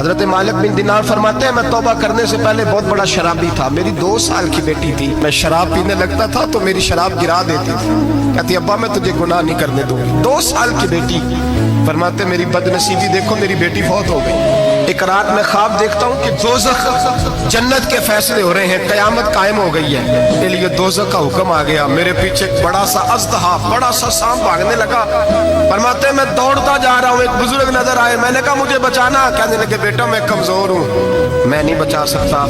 हजरत मालिक बिन दिनार फरमाते हैं मैं तौबा करने से पहले बहुत बड़ा शराबी था। मेरी 2 साल की बेटी थी, मैं शराब पीने लगता था तो मेरी शराब गिरा देती थी। कहती अब्बा मैं तुझे गुनाह नहीं करने दूंगी। 2 साल की बेटी। फरमाते मेरी बदनसीबी देखो, मेरी बेटी बहुत हो गई। एक रात में ख्वाब देखता हूँ कि दोज़ख जन्नत के फैसले हो रहे हैं, कयामत कायम हो गई है। मेरे लिए दोज़ख का हुक्म आ गया। मेरे पीछे एक बड़ा सा अज़दहा, बड़ा सा सांप भागने लगा। फरमाते मैं दौड़ता जा रहा हूँ, एक बुजुर्ग नजर आए। मैंने कहा मुझे बचाना। कहने लगे बेटा मैं कमजोर हूँ, मैं नहीं बचा सकता।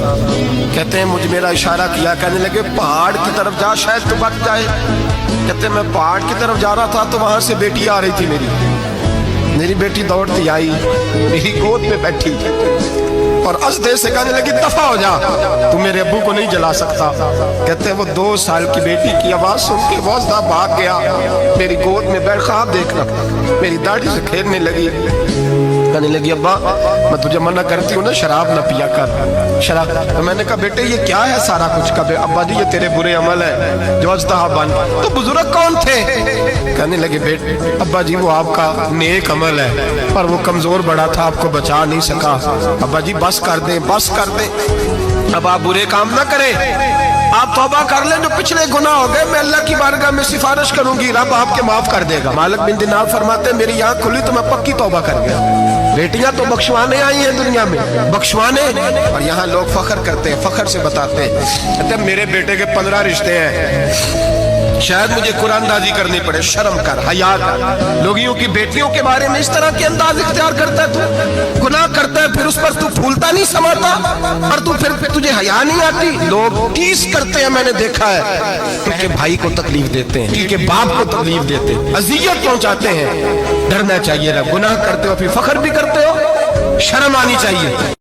कहते हैं मुझे मेरा इशारा किया, कहने लगे पहाड़ की तरफ जा, शायद तू बच जाए। कहते मैं पहाड़ की तरफ जा रहा था तो वहां से बेटी आ रही थी। मेरी बेटी दौड़ती आई, मेरी गोद में बैठी और अज़दे से कहने लगी दफा हो जा, तू मेरे अब्बू को नहीं जला सकता। कहते हैं वो 2 साल की बेटी की आवाज सुन के वो अज़दा भाग गया, मेरी गोद में बैठ ख्वाब देखना, मेरी दाढ़ी से खेलने लगी। कहने लगी अब्बा मैं तुझे मना करती हूँ ना, शराब ना पिया कर शराब। तो मैंने कहा बेटे ये क्या है सारा कुछ? कभी अब्बा जी ये तेरे बुरे अमल है जो अज़दा बन। तो बुजुर्ग कौन थे? कहने लगे बेटे अब्बा जी वो आपका नेक अमल है, पर वो कमजोर बड़ा था, आपको बचा नहीं सका। अब्बा जी बस कर दें, बस कर दें, अब आप बुरे काम ना करें, आप तौबा कर लें, जो पिछले गुनाह हो गए मैं अल्लाह की बारगाह में सिफारिश करूंगी, रब आपके माफ कर देगा। मालिक बिन दिनार फरमाते मेरी आंख खुली तो मैं पक्की तौबा कर गया। बेटियां तो बख्शवाने आई हैं दुनिया में, बख्शवाने। और यहाँ लोग फख्र करते हैं, फख्र से बताते हैं, कहते मेरे बेटे के 15 रिश्ते हैं, शायद मुझे कुरानदाजी करनी पड़े। शर्म कर, हया कर। लोगियों की बेटियों के बारे में इस तरह के अंदाज इख्तियार करता है, तू गुनाह करता है, फिर उस पर तू फूलता नहीं समाता, और तू फिर तुझे हया नहीं आती। लोग टीस करते हैं, मैंने देखा है, उनके भाई को तकलीफ देते हैं, उनके बाप को तकलीफ देते हैं, अजियत पहुंचाते हैं। डरना चाहिए, गुनाह करते हो फिर फख्र भी करते हो, शर्म आनी चाहिए।